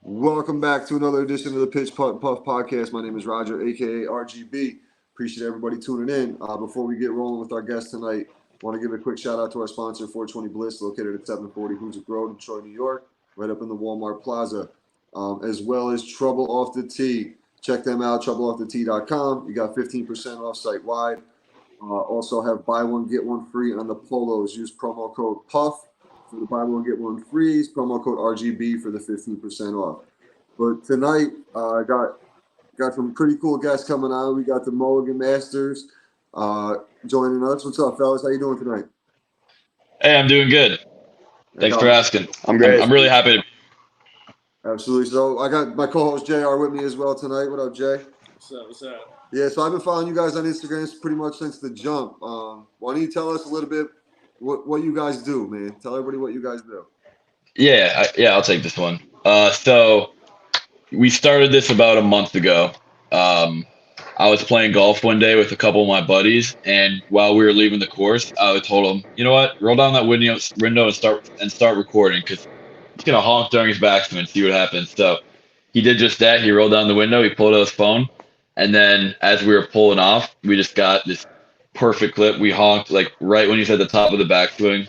Welcome back to another edition of the Pitch Putt Puff podcast. My name is Roger, aka RGB. Appreciate everybody tuning in. Before we get rolling with our guest tonight, want to give a quick shout out to our sponsor, 420 Bliss, located at 740 Hoosick Road in Troy, New York, right up in the Walmart Plaza, as well as Trouble Off the Tee. Check them out, troubleoffthetee.com. You got 15% off site wide. Also have buy one get one free on the polos. Use promo code PUFF for the buy one get one free. Promo code RGB for the 15% off. But tonight, I got some pretty cool guests coming on. We got the Mulligan Masters joining us. What's up, fellas? How you doing tonight? Hey, I'm doing good. Thanks for asking. I'm great. I'm really happy. Absolutely. So I got my co-host JR with me as well tonight. What up, Jay? What's up? Yeah, so I've been following you guys on Instagram pretty much since the jump. Why don't you tell us a little bit what you guys do, man? Tell everybody what you guys do. Yeah, I'll take this one. So we started this about a month ago. I was playing golf one day with a couple of my buddies, and while we were leaving the course, I told him, you know what, roll down that window and start recording, because he's gonna honk during his backswing and see what happens. So he did just that. He rolled down the window, he pulled out his phone, and then as we were pulling off, we just got this perfect clip. We honked like right when he's at the top of the backswing.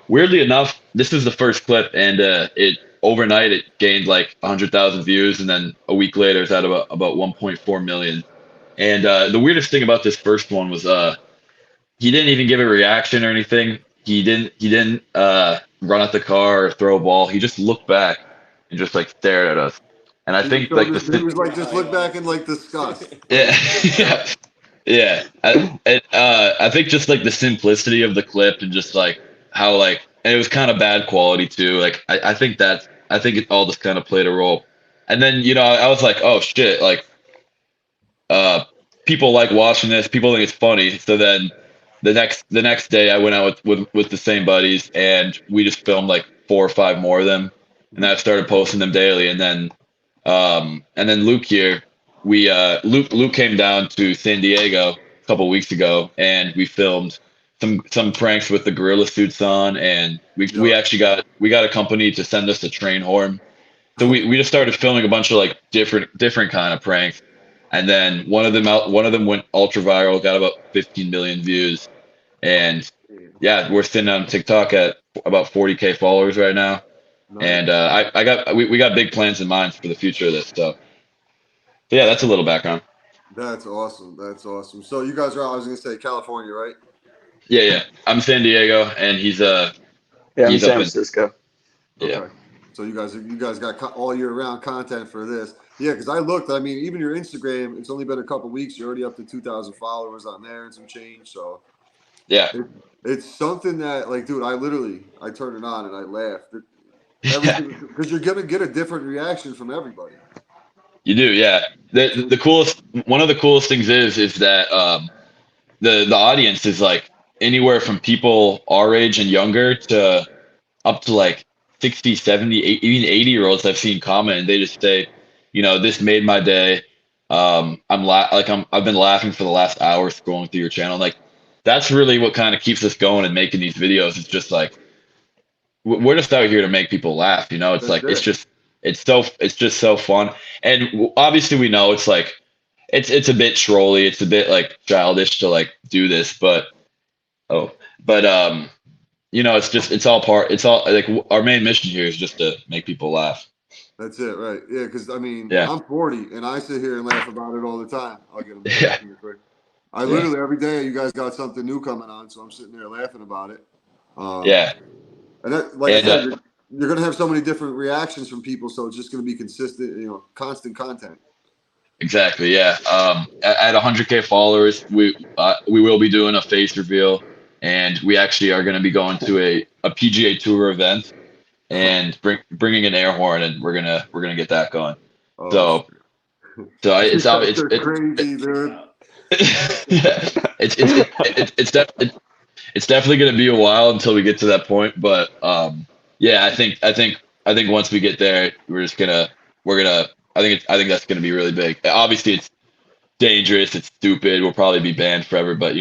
Weirdly enough, this is the first clip, and it overnight it gained like 100,000 views, and then a week later it's at about 1.4 million. And the weirdest thing about this first one was he didn't even give a reaction or anything. He didn't run at the car or throw a ball. He just looked back and just like stared at us. And I think like he was like just look back and like disgust. Yeah, yeah. I think just like the simplicity of the clip and just like how like, and it was kind of bad quality too. Like I think it all just kind of played a role. And then I was like, oh shit, like people like watching this. People think it's funny. So then the next day I went out with the same buddies, and we just filmed like 4 or 5 more of them, and I started posting them daily. And then Luke here, Luke came down to San Diego a couple weeks ago, and we filmed some pranks with the gorilla suits on, and we actually got a company to send us a train horn. So we just started filming a bunch of like different kind of pranks. And then one of them went ultra viral, got about 15 million views. And yeah, we're sitting on TikTok at about 40K followers right now. Nice. And we got big plans in mind for the future of this. So yeah, that's a little background. That's awesome. So you guys are out, I was gonna say California, right? Yeah. I'm San Diego, and he's I'm San Francisco. Yeah. Okay. So you guys got all year round content for this. Yeah, because I looked. I mean, even your Instagram, it's only been a couple weeks. You're already up to 2,000 followers on there and some change. So yeah, it's something that, like, dude, I turned it on and I laughed because you're gonna get a different reaction from everybody. You do, yeah. One of the coolest things is that the audience is like anywhere from people our age and younger to up to like 60, 70, even 80-year-olds I've seen comment, and they just say, this made my day. I've been laughing for the last hour scrolling through your channel. Like, that's really what kind of keeps us going and making these videos. It's just like we're just out here to make people laugh. It's like it's just so fun. And obviously we know it's like it's a bit trolly. It's a bit like childish to like do this, but it's all like our main mission here is just to make people laugh. That's it, right? Yeah, because I mean, yeah. I'm 40 and I sit here and laugh about it all the time. I'll get them. Yeah. I literally every day you guys got something new coming on, so I'm sitting there laughing about it. Yeah. And that, like I said, you're gonna have so many different reactions from people, so it's just gonna be consistent, constant content. Exactly. Yeah. At 100K followers, we will be doing a face reveal, and we actually are going to be going to a PGA Tour event and bringing an air horn, and we're gonna get that going. Oh, it's crazy, dude. Yeah, it's definitely going to be a while until we get to that point, but yeah, I think once we get there, I think that's going to be really big. Obviously, it's dangerous. It's stupid. We'll probably be banned forever, but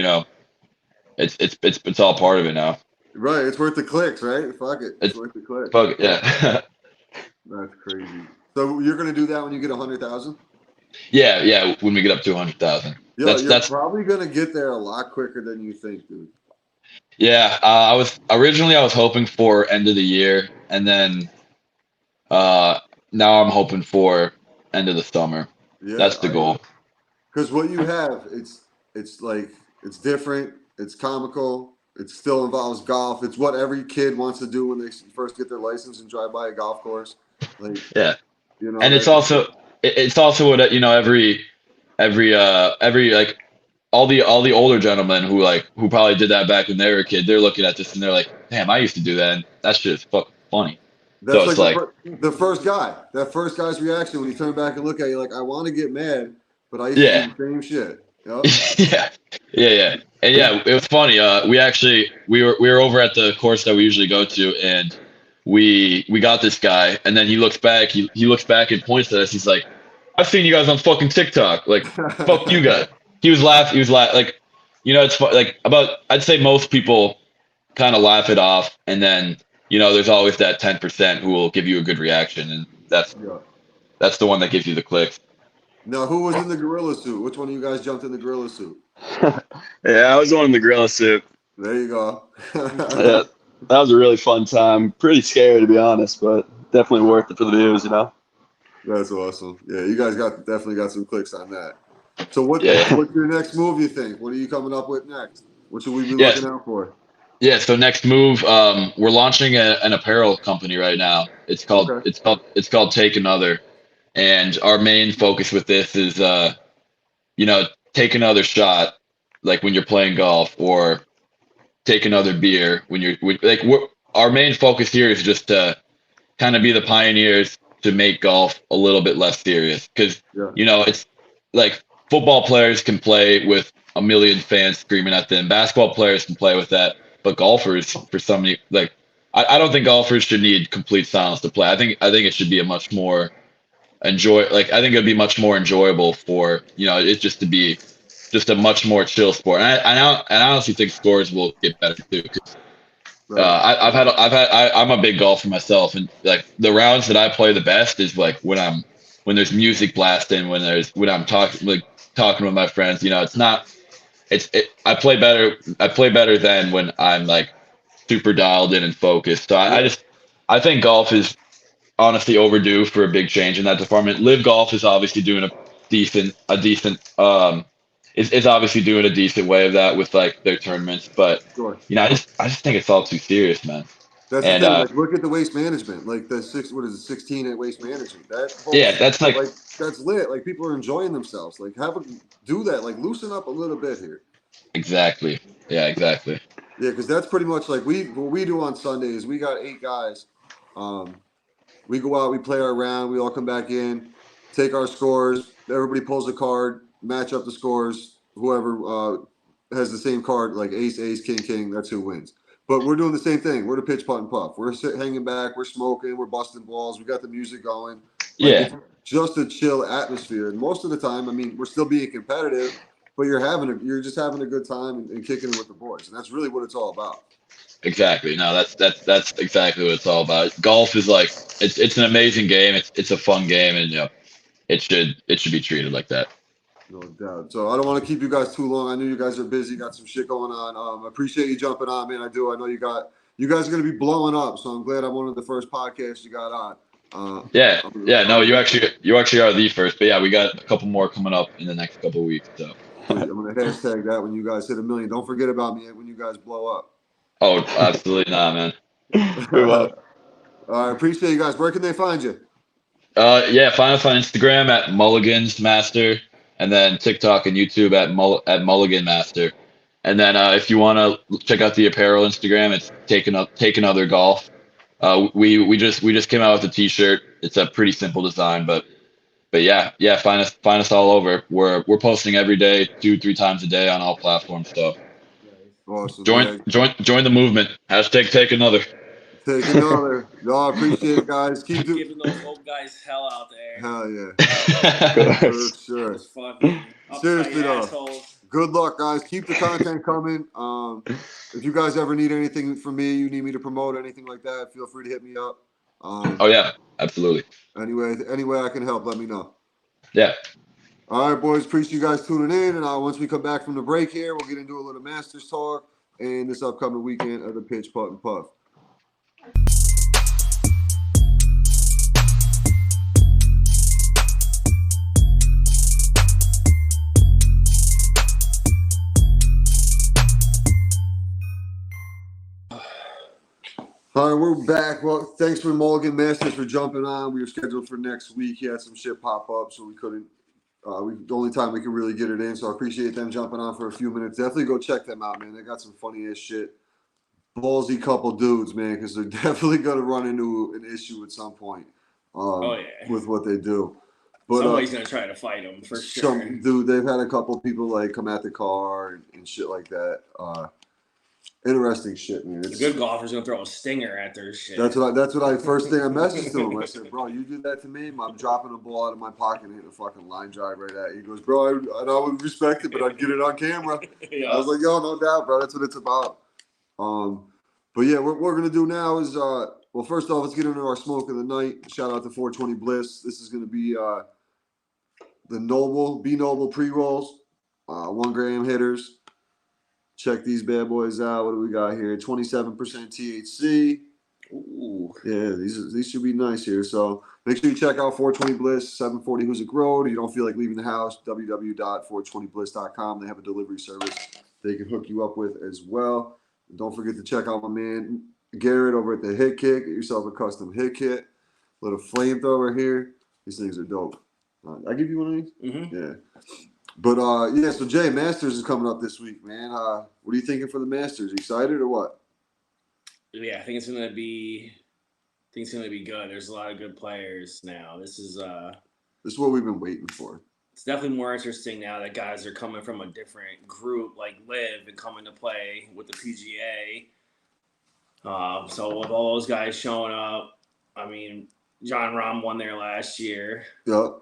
it's all part of it now. Right. It's worth the clicks, right? Fuck it. It's worth the clicks. Fuck it. Yeah. That's crazy. So you're gonna do that when you get 100,000? Yeah. When we get up to 100,000, You're probably gonna get there a lot quicker than you think, dude. Yeah. I was hoping for end of the year, and then now I'm hoping for end of the summer. Yeah, That's the goal. because what you have, it's like it's different, it's comical, it still involves golf. It's what every kid wants to do when they first get their license and drive by a golf course. Like, Yeah. you know, And that it's also what every like all the older gentlemen who probably did that back when they were a kid, they're looking at this and they're like, damn, I used to do that, and that shit is fucking funny. So that's it's like like, the first guy, that first guy's reaction when you turn back and look at you, like, I want to get mad, but I used to yeah. do the same shit. Yep. Yeah, and yeah, it was funny. We were over at the course that we usually go to, and we got this guy, and then he looks back. He looks back and points at us. He's like, "I've seen you guys on fucking TikTok. Like, fuck you guys." He was laughing. He was laughing. Like, it's like about. I'd say most people kind of laugh it off, and then there's always that 10% who will give you a good reaction, and that's Yeah. that's the one that gives you the clicks. Now, who was in the gorilla suit? Which one of you guys jumped in the gorilla suit? Yeah, I was on the gorilla suit. There you go. Yeah, that was a really fun time. Pretty scary to be honest, but definitely worth it for the views, you know. That's awesome. Yeah, you guys definitely got some clicks on that. So Yeah, what's your next move, you think? What are you coming up with next? What should we be yeah. looking out for? Yeah, so next move, we're launching an apparel company right now. It's called Okay. it's called it's called Take Another, and our main focus with this is take another shot, like when you're playing golf, or take another beer when our main focus here is just to kind of be the pioneers to make golf a little bit less serious, because Yeah. it's like football players can play with a million fans screaming at them, basketball players can play with that, but golfers, for some, like, I don't think golfers should need complete silence to play. I think it should be a much more I think it'd be much more enjoyable for it just to be just a much more chill sport. And I honestly think scores will get better too. Right. I'm a big golfer myself, and like the rounds that I play the best is like when there's music blasting, when I'm talking with my friends. It's not I play better than when I'm like super dialed in and focused. So Yeah. I think golf is honestly overdue for a big change in that department. Live Golf is obviously doing is obviously doing a decent way of that with like their tournaments, but Sure. I just think it's all too serious, man. That's the And thing. Like, look at the waste management. Like what is it, 16 at waste management? That whole yeah, that's like like that's lit. Like people are enjoying themselves. Like do that. Like loosen up a little bit here. exactly. Yeah, exactly. Yeah, because that's pretty much like what we do on Sundays. We got 8 guys. Um, we go out, we play our round, we all come back in, take our scores. Everybody pulls a card, match up the scores. Whoever has the same card, like ace, ace, king, king, that's who wins. But we're doing the same thing. We're the pitch, putt, and puff. We're hanging back, we're smoking, we're busting balls. We got the music going. Like Yeah, it's just a chill atmosphere. And most of the time, I mean, we're still being competitive, but you're just having a good time and kicking it with the boys. And that's really what it's all about. exactly. No, that's exactly what it's all about. Golf is like it's an amazing game. It's a fun game, and it should be treated like that. No doubt. So I don't want to keep you guys too long. I know you guys are busy, got some shit going on. I appreciate you jumping on, man. I do. I know you guys are gonna be blowing up. So I'm glad I'm one of the first podcasts you got on. Yeah, yeah. No, you actually are the first, but yeah, we got a couple more coming up in the next couple of weeks. So. I'm gonna hashtag that when you guys hit 1 million. Don't forget about me when you guys blow up. Oh, absolutely not, man. We won't. I appreciate you guys. Where can they find you? Yeah, find us on Instagram at Mulligan's Master, and then TikTok and YouTube at Mulligan Master. And then if you want to check out the apparel Instagram, it's Take Another Golf. We just came out with a T-shirt. It's a pretty simple design, but yeah, find us all over. We're posting every day, 2-3 times a day on all platforms. So Awesome. join Yeah. join the movement. Hashtag Take Another. Take another. No, I appreciate it, guys. Keep doing. Giving those old guys hell out there. Hell yeah. Of For course. sure. Those fucking Seriously, though. assholes. Good luck, guys. Keep the content coming. If you guys ever need anything from me, you need me to promote anything like that, feel free to hit me up. Oh yeah, absolutely. Any way I can help, let me know. Yeah. All right, boys. Appreciate you guys tuning in. And once we come back from the break here, we'll get into a little Masters talk and this upcoming weekend of the Pitch, Putt, and Puff. All right, we're back. Well, thanks for Mulligan Masters for jumping on. We were scheduled for next week. He had some shit pop up, so we couldn't. The only time we could really get it in, so I appreciate them jumping on for a few minutes. Definitely go check them out, man. They got some funny ass shit. Ballsy couple dudes, man, because they're definitely gonna run into an issue at some point. With what they do. But somebody's gonna try to fight them for sure. Dude, they've had a couple people like come at the car and shit like that. Interesting shit, man. The good golfer's gonna throw a stinger at their shit. That's what I first thing I messaged to him. I said, bro, you do that to me, I'm dropping a ball out of my pocket and hitting a fucking line drive right at you. He goes, bro, I would respect it, but I'd get it on camera. Yeah. I was like, yo, no doubt, bro. That's what it's about. But yeah, what we're gonna do now is well, first off, let's get into our smoke of the night. Shout out to 420 Bliss. This is gonna be the Be Noble pre-rolls, 1 gram hitters. Check these bad boys out. What do we got here? 27% THC. Ooh. Yeah, these should be nice here. So make sure you check out 420 Bliss, 740 Hoosick Road. If you don't feel like leaving the house, www.420bliss.com. They have a delivery service they can hook you up with as well. And don't forget to check out my man Garrett over at the Hit Kit. Get yourself a custom hit kit. Little flamethrower here. These things are dope. I give you one of these? Mm-hmm. Yeah. But yeah, so Jay, Masters is coming up this week, man. What are you thinking for the Masters? Excited or what? Yeah, I think it's gonna be good. There's a lot of good players now. This is what we've been waiting for. It's definitely more interesting now that guys are coming from a different group like Liv and coming to play with the PGA. So with all those guys showing up, I mean, John Rahm won there last year. Yep.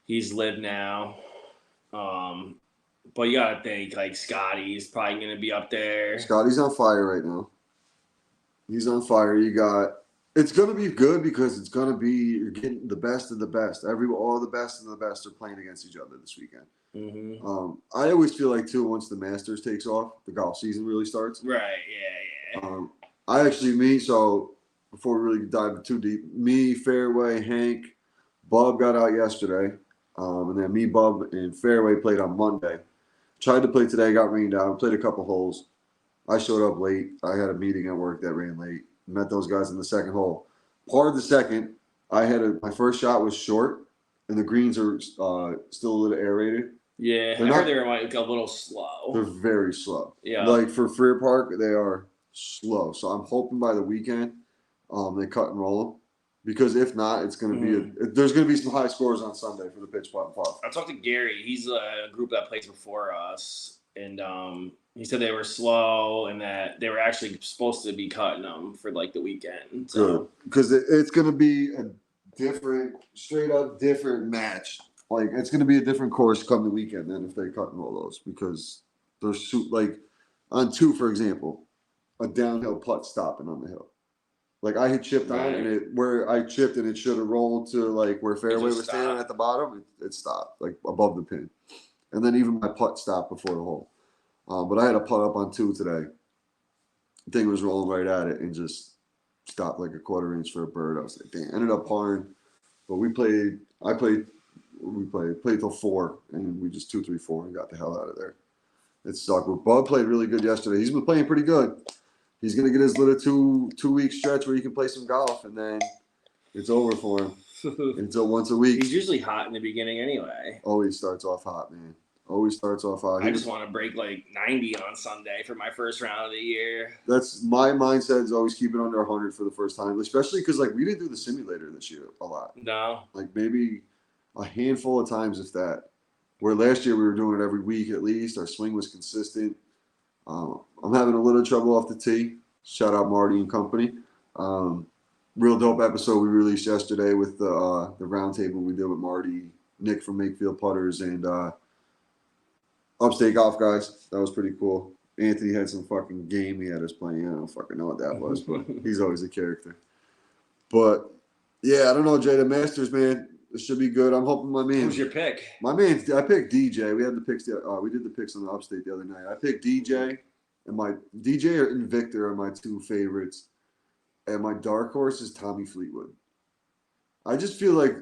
He's Liv now. But you gotta think like Scotty's probably gonna be up there. Scotty's on fire right now. He's on fire. It's gonna be good because you're getting the best of the best. All the best of the best are playing against each other this weekend. Mm-hmm. I always feel like too, once the Masters takes off, the golf season really starts. Right. Yeah. So before we really dive too deep, me, Fairway, Hank, Bub got out yesterday. And then me, Bub, and Fairway played on Monday. Tried to play today, got rained out. Played a couple holes. I showed up late. I had a meeting at work that ran late. Met those guys in the second hole. Part of the second, my first shot was short, and the greens are still a little aerated. Yeah, I heard they were like a little slow. They're very slow. Yeah. Like for Freer Park, they are slow. So I'm hoping by the weekend they cut and roll them. Because if not, it's going to be there's going to be some high scores on Sunday for the Pitch, Putt, and Puff. I talked to Gary. He's a group that plays before us, and he said they were slow and that they were actually supposed to be cutting them for like the weekend. So. Good, because it's going to be a straight up different match. Like it's going to be a different course come the weekend than if they cut and roll those because they're like on 2, for example, a downhill putt stopping on the hill. Like I had chipped on and where I chipped and it should have rolled to like where Fairway was standing at the bottom, it stopped like above the pin. And then even my putt stopped before the hole. But I had a putt up on 2 today. The thing was rolling right at it and just stopped like a quarter inch for a bird. I was like, damn. Ended up parring. But I played till 4 and we just 2, 3, 4 and got the hell out of there. It sucked. But Bud played really good yesterday. He's been playing pretty good. He's going to get his little two-week stretch where he can play some golf, and then it's over for him until once a week. He's usually hot in the beginning anyway. Always starts off hot, man. Always starts off hot. I just want to break like 90 on Sunday for my first round of the year. That's my mindset is always keep it under 100 for the first time, especially because like we didn't do the simulator this year a lot. No. Like maybe a handful of times, if that. Where last year we were doing it every week at least. Our swing was consistent. I'm having a little trouble off the tee. Shout out Marty and company. Real dope episode we released yesterday with the roundtable we did with Marty, Nick from Makefield Putters, and Upstate Golf Guys. That was pretty cool. Anthony had some fucking game he had us playing. I don't fucking know what that was, but he's always a character. But yeah, I don't know, Jay. The Masters, man, it should be good. I'm hoping my man. Who's your pick? My man, I picked DJ. We had the picks. We did the picks on the Upstate the other night. I picked DJ, and my DJ and Victor are my two favorites, and my dark horse is Tommy Fleetwood. I just feel like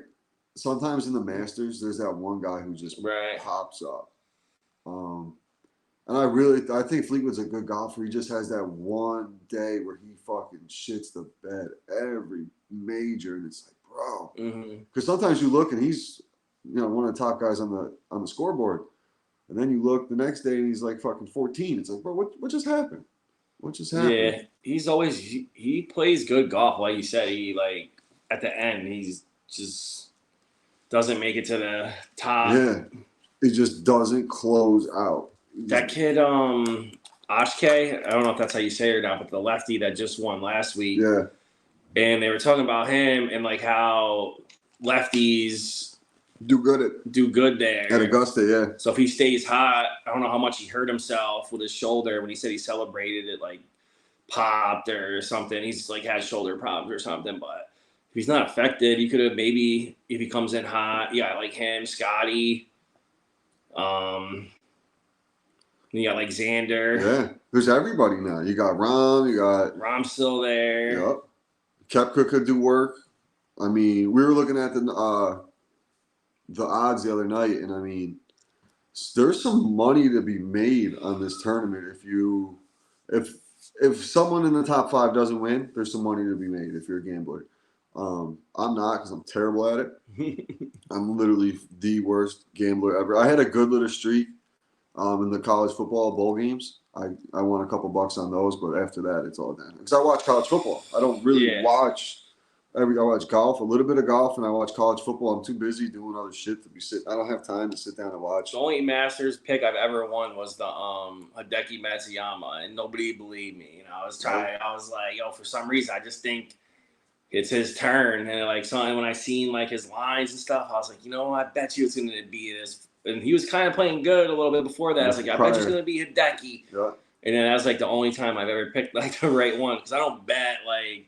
sometimes in the Masters, there's that one guy who just pops up. And I think Fleetwood's a good golfer. He just has that one day where he fucking shits the bed every major, and it's like, bro. Because sometimes you look and he's, one of the top guys on the scoreboard, and then you look the next day and he's like fucking 14. It's like, bro, what just happened? What just happened? Yeah, he plays good golf, like you said. He like at the end, he's just doesn't make it to the top. Yeah, he just doesn't close out. That kid, Ashke, I don't know if that's how you say it or not, but the lefty that just won last week. Yeah. And they were talking about him and like how lefties do good there at Augusta. Yeah. So if he stays hot, I don't know how much he hurt himself with his shoulder when he said he celebrated it, like popped or something. He's like had shoulder problems or something, but if he's not affected, you could have maybe if he comes in hot, like him, Scotty. You got like Xander. Yeah, there's everybody now. You got Rom. You got Rom's still there. Yep. Koepka could do work. I mean, we were looking at the odds the other night, and I mean, there's some money to be made on this tournament. If someone in the top 5 doesn't win, there's some money to be made if you're a gambler. I'm not because I'm terrible at it. I'm literally the worst gambler ever. I had a good little streak. In the college football bowl games, I won a couple bucks on those, but after that, it's all down. Because I watch college football. I don't really watch. I watch golf, a little bit of golf, and I watch college football. I'm too busy doing other shit to be I don't have time to sit down and watch. The only Masters pick I've ever won was the Hideki Matsuyama, and nobody believed me. I was like, for some reason, I just think it's his turn. And like, so when I seen like his lines and stuff, I was like, I bet you it's going to be this. And he was kind of playing good a little bit before that. I was like, I bet it's going to be Hideki. Yeah. And then that was like the only time I've ever picked like the right one because I don't bet like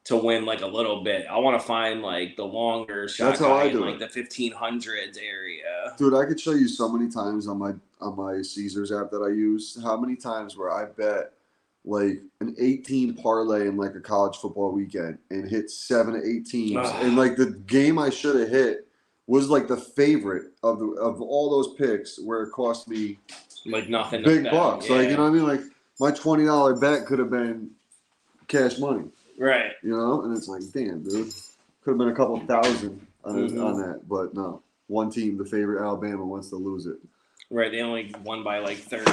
to win like a little bit. I want to find like the longer shot. That's how I do in like the 1500s area. Dude, I could show you so many times on my Caesars app that I use how many times where I bet like an 18 parlay in like a college football weekend and hit 7 to 8 teams. And like the game I should have hit was like the favorite of all those picks where it cost me like nothing. Big bucks. Yeah. Like, you know what I mean? Like my $20 bet could have been cash money. Right. And it's like, damn, dude. Could have been a couple thousand on that. But no. One team, the favorite Alabama, wants to lose it. Right. They only won by like 30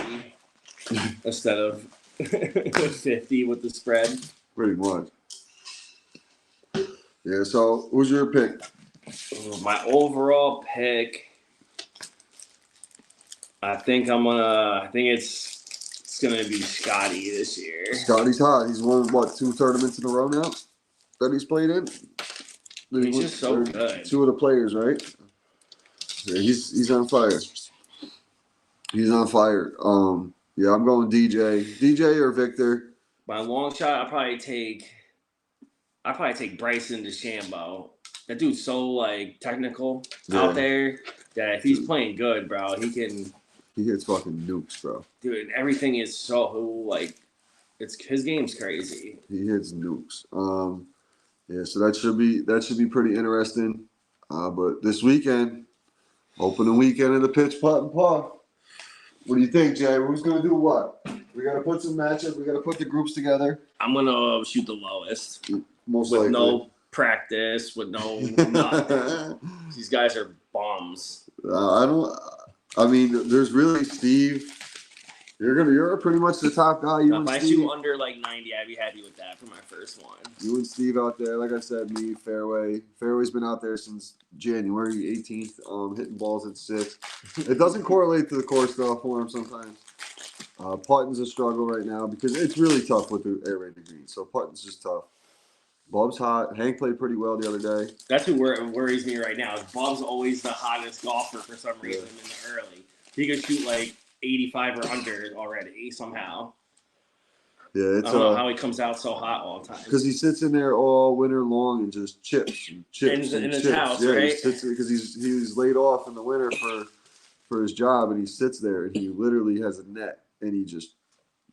instead of 50 with the spread. Pretty much. Yeah, so who's your pick? My overall pick, I think it's gonna be Scotty this year. Scotty's hot. He's won 2 tournaments in a row now that he's played in. He's just so good. 2 of the players, right? Yeah, he's on fire. He's on fire. Yeah, I'm going DJ or Victor. By a long shot, I'd probably take Bryson DeChambeau. That dude's so like technical out there that if he's playing good, bro, he hits fucking nukes, bro. Dude, everything is so like his game's crazy. He hits nukes. Yeah, so that should be pretty interesting. But this weekend, opening weekend of the Pitch Putt and Puff. What do you think, Jay? Who's gonna do what? We gotta put some matchups. We gotta put the groups together. I'm gonna shoot the lowest. Most with likely. No practice, with no nothing. These guys are bums. I mean, there's really Steve. You're pretty much the top guy. If I shoot under like 90, I'd be happy with that for my first one. You and Steve out there, like I said, me, Fairway. Fairway's been out there since January 18th, hitting balls at 6. It doesn't correlate to the course though for him sometimes. Putting's a struggle right now because it's really tough with the air raid green. So putting's just tough. Bub's hot. Hank played pretty well the other day. That's what worries me right now. Is Bub's always the hottest golfer for some reason in the early. He could shoot like 85 or under already somehow. Yeah, I it's don't know how he comes out so hot all the time. because he sits in there all winter long and just chips and chips In and his chips. house, Yeah, he right? sits because he was laid off in the winter for his job, and he sits there and he literally has a net and he just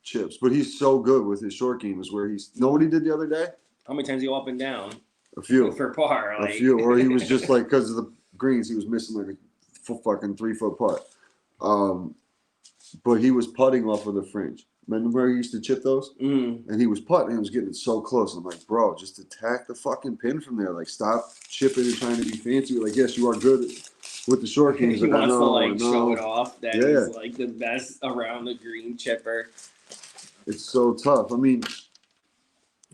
chips. But he's so good with his short games where he's. Know what he did the other day? How many times you up and down A few. for par? A Like, few, or he was just like because of the greens, he was missing like a fucking 3-foot putt. But he was putting off of the fringe. Remember where he used to chip those? And he was putting, and he was getting it so close. I'm like, bro, just attack the fucking pin from there. Like, stop chipping and trying to be fancy. Like, yes, you are good with the short games. he Like, wants I to know, like I show know. it off that Yeah. he's like the best around the green chipper. It's so tough. I mean,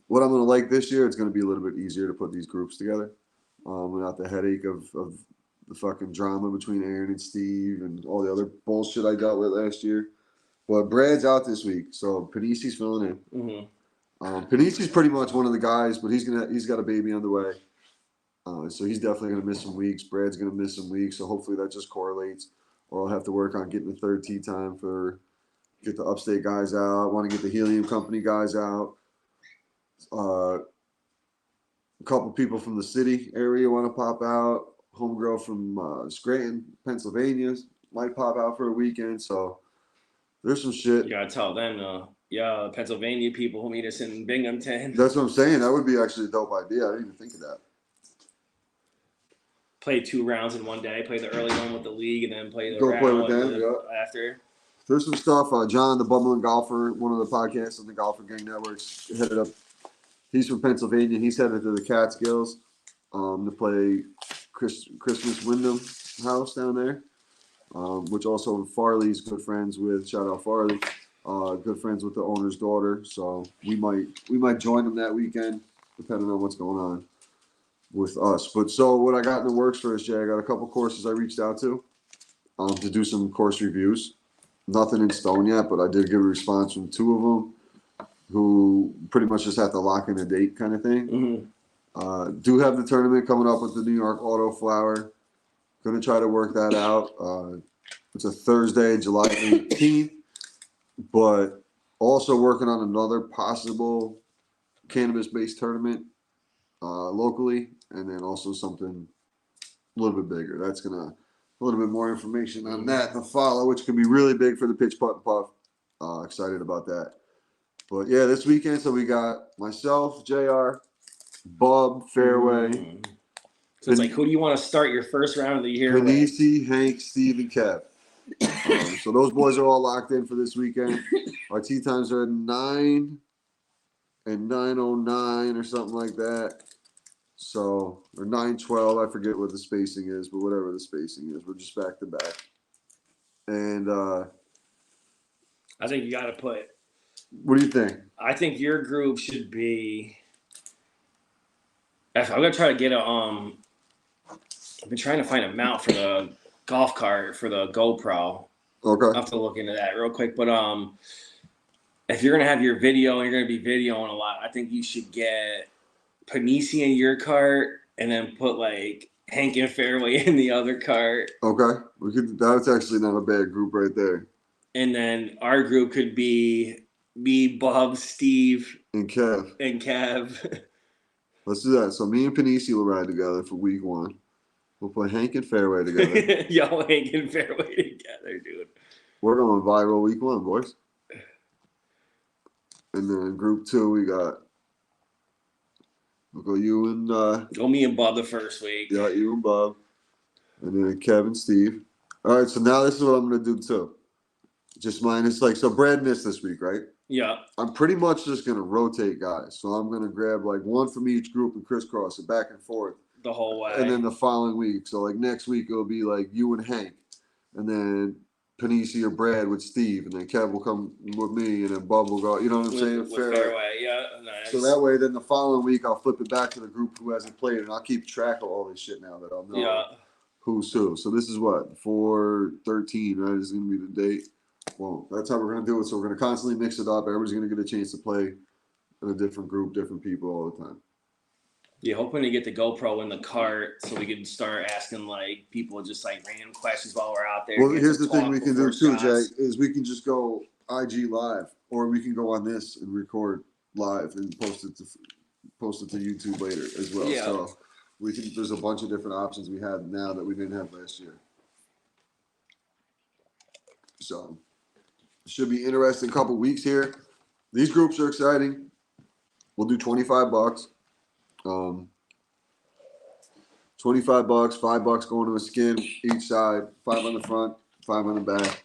what I'm gonna like this year, it's gonna be a little bit easier to put these groups together, without the headache of the fucking drama between Aaron and Steve and all the other bullshit I dealt with last year. But Brad's out this week, so Panisi's filling in. Panisi's pretty much one of the guys, but he's got a baby on the way, so he's definitely gonna miss some weeks. Brad's gonna miss some weeks, so hopefully that just correlates. Or I'll have to work on getting the third tee time get the upstate guys out. Want to get the Helium Company guys out. A couple people from the city area want to pop out. Homegirl from Scranton, Pennsylvania, might pop out for a weekend. So there's some shit. You gotta tell them, Pennsylvania people who meet us in Binghamton. That's what I'm saying. That would be actually a dope idea. I didn't even think of that. Play 2 rounds in one day. Play the early one with the league, and then play the Go round play with them, yeah. after. There's some stuff. John, the bubbling golfer, one of the podcasts on the Golfer Gang Networks, headed up. He's from Pennsylvania. He's headed to the Catskills to play Christmas Wyndham House down there, which also Farley's good friends with. Shout out Farley. Good friends with the owner's daughter. So we might join them that weekend, depending on what's going on with us. But so what I got in the works for us, Jay, I got a couple courses I reached out to do some course reviews. Nothing in stone yet, but I did get a response from 2 of them who pretty much just have to lock in a date kind of thing. Do have the tournament coming up with the New York Auto Flower. Going to try to work that out. It's a Thursday, July 18th, but also working on another possible cannabis-based tournament locally, and then also something a little bit bigger. That's going to a little bit more information on that to follow, which can be really big for the Pitch Putt and Puff. Excited about that. But yeah, this weekend, so we got myself, JR, Bub, Fairway. So it's like, who do you want to start your first round of the year with? Panisi, Hank, Steve, and Kev. So those boys are all locked in for this weekend. Our tee times are at 9 and 9:09 or something like that. So, or 9:12, I forget what the spacing is, but whatever the spacing is, we're just back to back. And I think you got to put. What do you think? I think your group should be. I'm gonna try to get a. I've been trying to find a mount for the golf cart for the GoPro. Okay. I'll have to look into that real quick, but if you're gonna have your video and you're gonna be videoing a lot, I think you should get Panisi in your cart, and then put like Hank and Fairway in the other cart. Okay, that's actually not a bad group right there. And then our group could be me, Bob, Steve, and Kev. Let's do that. So me and Panisi will ride together for week 1. We'll put Hank and Fairway together. Y'all Hank and Fairway together, dude. We're going viral week 1, boys. And then group 2, we got. We'll go you and go me and Bob the first week. Yeah, you and Bob. And then Kevin, Steve. All right, so now this is what I'm gonna do too. Just minus so Brad missed this week, right? Yeah. I'm pretty much just gonna rotate guys. So I'm gonna grab like one from each group and crisscross it back and forth. The whole way. And then the following week. So like next week it'll be like you and Hank. And then Panisi or Brad with Steve, and then Kev will come with me, and then Bub will go. You know what I'm saying? Fairway, yeah, nice. So that way, then the following week, I'll flip it back to the group who hasn't played, and I'll keep track of all this shit now that I'll know who's who. So this is what 4/13, right? Is going to be the date. Well, that's how we're going to do it. So we're going to constantly mix it up. Everybody's going to get a chance to play in a different group, different people all the time. Yeah, hoping to get the GoPro in the cart so we can start asking people just random questions while we're out there. Well, here's the thing we can do too, Jay, is we can just go IG live, or we can go on this and record live and post it to YouTube later as well. Yeah. So there's a bunch of different options we have now that we didn't have last year. So it should be interesting couple weeks here. These groups are exciting. We'll do $25. $25, $5 going to a skin each side, 5 on the front, 5 on the back.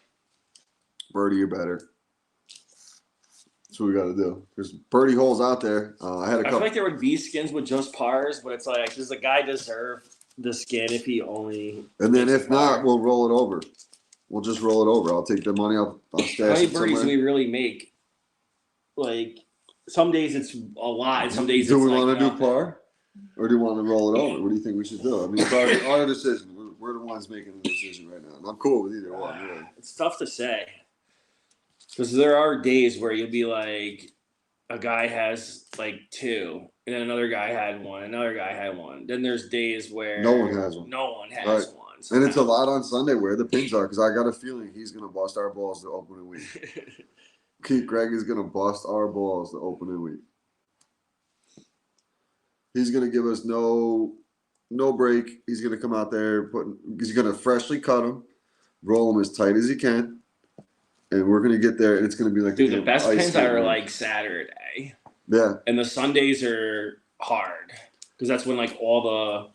Birdie or better. That's what we got to do. There's birdie holes out there. I feel like there would be skins with just pars, but it's like, does the guy deserve the skin if he only? And then if not, we'll roll it over. We'll just roll it over. I'll take the money. I'll stash How many it birdies somewhere. do we really make? Like, some days it's a lot, and some days Do it's we like want to do nothing. par, or do you want to roll it over? What do you think we should do? I mean, it's our decision. We're the ones making the decision right now. And I'm cool with either one. Really. It's tough to say. Because there are days where you'll be like, a guy has like 2, and then another guy had 1, another guy had 1. Then there's days where No one has one. No one has Right. 1. And it's a lot on Sunday where the pins are, because I got a feeling he's going to bust our balls the opening week. Keith Gregg is going to bust our balls the opening week. He's going to give us no break. He's going to come out there, he's going to freshly cut them, roll them as tight as he can, and we're going to get there, and it's going to be like Dude, a the best ice pins skate are rink. like Saturday. Yeah. And the Sundays are hard. Because that's when like all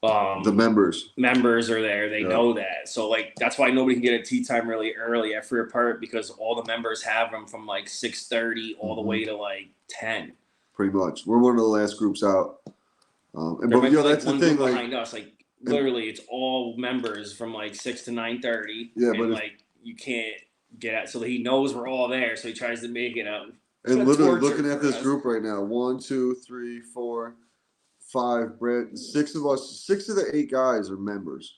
The members. members are there. They Yeah. know that. So like that's why nobody can get a tee time really early at Freer Park, because all the members have them from like 6:30 all the way to like 10. Pretty much. We're one of the last groups out. And There but might be, that's the one thing. group Like, behind us. Like literally, it's all members from like 6 to 9:30. Yeah, and but like you can't get out. So he knows we're all there. So he tries to make it up. and a literally torture looking at for this us. group right now, 1, 2, 3, 4, 5, Brett, 6 of us, 6 of the 8 guys are members.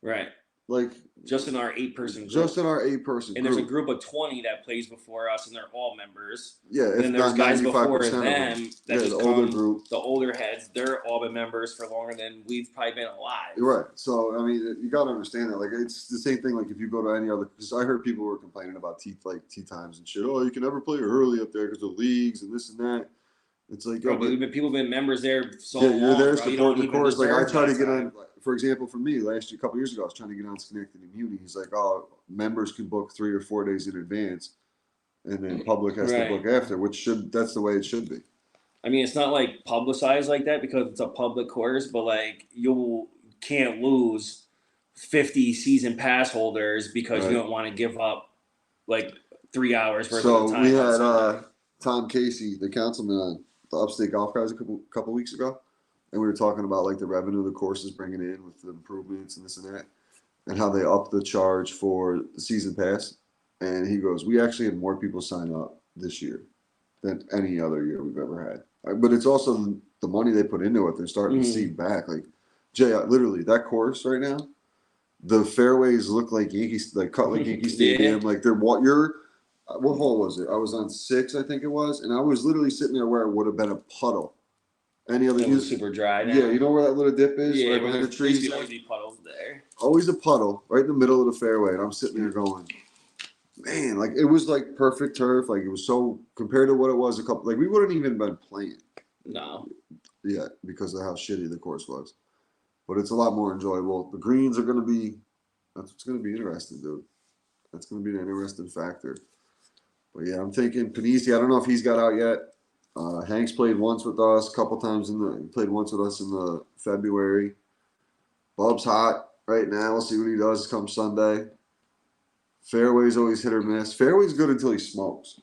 Right. Like Just in our 8-person group. just in our 8-person And group. there's a group of 20 that plays before us, and they're all members. Yeah, And if then there's not guys 95% before of them. them that Yeah, just the come, older group. the older heads. They're all been members for longer than we've probably been alive. You're right. So I mean, you got to understand that. Like it's the same thing. Like if you go to any other, because I heard people were complaining about tee times and shit. Oh, you can never play early up there because of leagues and this and that. It's like, Bro, yeah, but people have been members there so yeah, long. you're there bro. You don't supporting the even course. Like I deserve try to that get time. on. For example, for me, a couple years ago, I was trying to get on Schenectady Muni. He's like, oh, members can book 3 or 4 days in advance, and then public has Right. to book after. That's the way it should be. I mean, it's not like publicized like that because it's a public course, but like you can't lose 50 season pass holders because Right. you don't want to give up like 3 hours worth So of time. we on had Sunday. Tom Casey, the councilman, on the Upstate Golf Guys a couple weeks ago, and we were talking about like the revenue the course is bringing in with the improvements and this and that, and how they upped the charge for the season pass. And he goes, "We actually had more people sign up this year than any other year we've ever had." But it's also the money they put into it. They're starting to see back. Like Jay, literally that course right now, the fairways look like cut like Yankee Stadium. Like what hole was it? I was on 6, I think it was, and I was literally sitting there where it would have been a puddle. Any other It was super dry now. Yeah, you know where that little dip is? Yeah, right where behind the there trees. used to always be puddles there. Always a puddle right in the middle of the fairway, and I'm sitting there going, man, like it was like perfect turf. Like it was so compared to what it was like we wouldn't even been playing No. yet because of how shitty the course was. But it's a lot more enjoyable. The greens are that's what's gonna be interesting, dude. That's gonna be an interesting factor. But yeah, I'm thinking Panisi. I don't know if he's got out yet. Hank's played once with us, a couple times he played once with us in the February. Bub's hot right now. We'll see what he does come Sunday. Fairway's always hit or miss. Fairway's good until he smokes.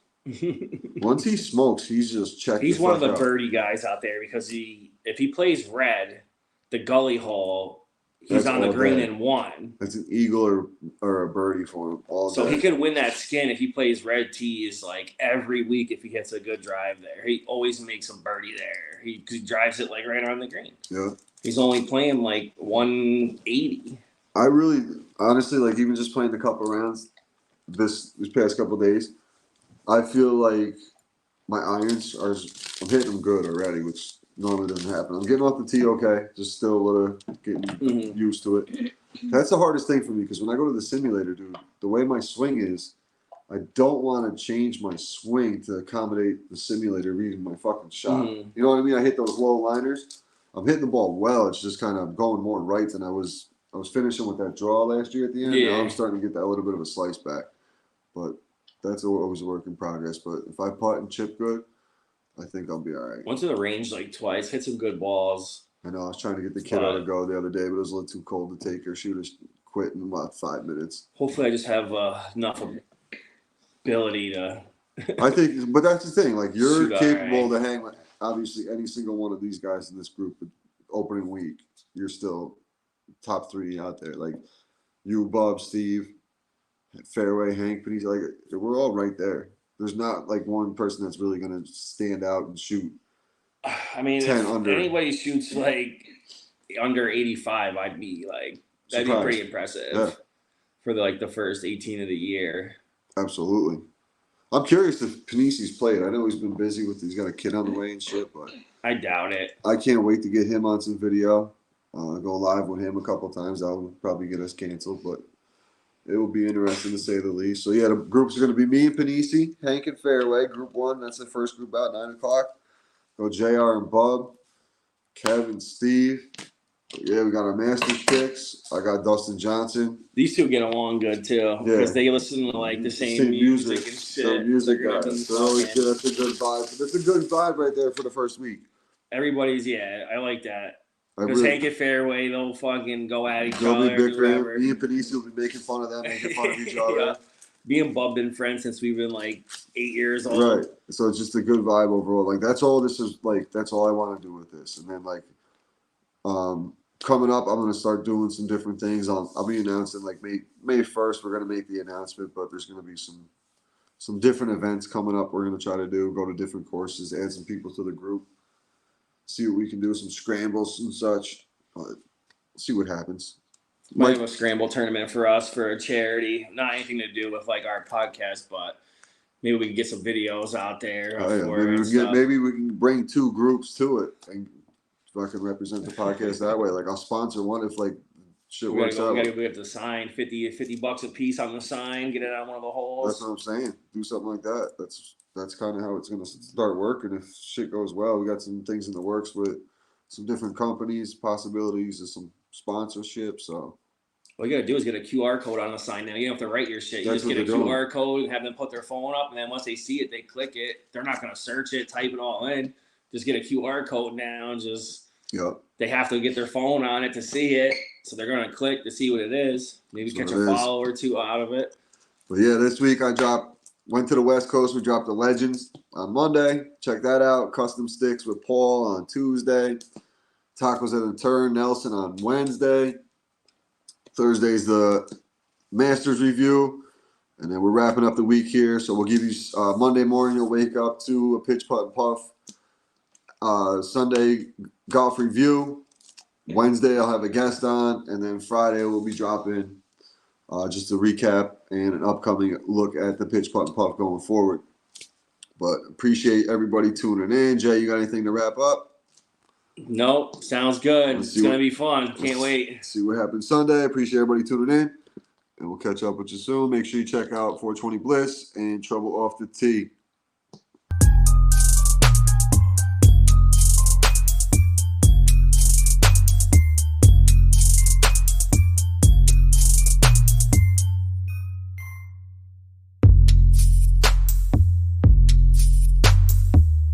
Once he smokes, he's just checking. He's one of the birdie guys out there because if he plays red, the gully hole, he's That's on the all green day. in 1. That's an eagle or a birdie for him all So day. he could win that skin if he plays red tees like every week if he hits a good drive there. He always makes a birdie there. He drives it like right on the green. Yeah. He's only playing like 180. I really, honestly, like even just playing a couple rounds this past couple days, I feel like my irons I'm hitting them good already, which normally doesn't happen. I'm getting off the tee okay, just still a little getting used to it. That's the hardest thing for me because when I go to the simulator, dude, the way my swing is, I don't want to change my swing to accommodate the simulator reading my fucking shot. Mhm. You know what I mean? I hit those low liners. I'm hitting the ball well. It's just kind of going more right than I was finishing with that draw last year at the end. Yeah. Now I'm starting to get that little bit of a slice back. But that's always a work in progress. But if I putt and chip good, I think I'll be all right. Went to the range like twice, hit some good balls. I know I was trying to get the kiddo to go the other day, but it was a little too cold to take her. She would have quit in about 5 minutes. Hopefully, I just have enough ability to. I think, but that's the thing. Like, you're Shoot, capable alright. to hang with obviously any single one of these guys in this group opening week. You're still top 3 out there. Like, you, Bob, Steve, Fairway, Hank, but he's like, we're all right there. There's not like one person that's really going to stand out and shoot. I mean, 10 if under. anybody shoots like under 85, I'd be like, that'd be Surprised. pretty impressive Yeah. for the first 18 of the year. Absolutely. I'm curious if Panisi's played. I know he's been busy he's got a kid on the way and shit, but I doubt it. I can't wait to get him on some video. Go live with him a couple times. That'll probably get us canceled, but it will be interesting to say the least. So, yeah, the groups are going to be me and Panisi, Hank and Fairway. Group 1, that's the first group out, 9 o'clock. Go JR and Bub, Kev and Steve. Yeah, we got our Masters picks. I got Dustin Johnson. These two get along good too because they listen to like the same music and shit. So music They're gonna guys. be So always fucking- good. That's a good vibe. That's a good vibe right there for the first week. Everybody's I like that. I Because really- Hank and Fairway, they'll fucking go at each They'll other. be Do bickering. whatever. Me and Panisi will be making fun of them, making fun of each other. Yeah. Me and Bub been friends since we've been like 8 years old. Right. So it's just a good vibe overall. Like, that's all this is. Like, that's all I want to do with this. And then, like, coming up, I'm going to start doing some different things. I'll be announcing like May 1st. We're going to make the announcement, but there's going to be some different events coming up. We're going to try to go to different courses, add some people to the group, see what we can do, some scrambles and such. See what happens. Might have a scramble tournament for us for a charity. Not anything to do with like our podcast, but maybe we can get some videos out there. Oh, yeah. for Maybe, it we and can stuff. maybe we can bring 2 groups to it and fucking represent the podcast that way. Like, I'll sponsor one if like shit we works out. we have to sign $50 a piece on the sign, get it on one of the holes. That's what I'm saying. Do something like that. That's kind of how it's going to start working. If shit goes well, we got some things in the works with some different companies, possibilities of some sponsorship. So All you gotta do is get a QR code on the sign. Now you don't have to write your shit. You That's just get a what they're doing. QR code and have them put their phone up, and then once they see it, they click it. They're not gonna search it, type it all in. Just get a QR code now. yeah, They have to get their phone on it to see it, so they're gonna click to see what it is. Maybe That's catch what a it is. follow or 2 out of it. but yeah, this week went to the West Coast. We dropped the Legends on Monday. Check that out. Custom sticks with Paul on Tuesday. Tacos at a Turn, Nelson on Wednesday. Thursday's the Masters review. And then we're wrapping up the week here. So we'll give you Monday morning, you'll wake up to a pitch, putt, and puff. Sunday, golf review. Wednesday, I'll have a guest on. And then Friday, we'll be dropping just a recap and an upcoming look at the pitch, putt, and puff going forward. But appreciate everybody tuning in. Jay, you got anything to wrap up? Nope, sounds good. Let's It's see gonna what- be fun. Can't wait. See what happens Sunday. Appreciate everybody tuning in. And we'll catch up with you soon. Make sure you check out 420 Bliss and Trouble Off the Tee.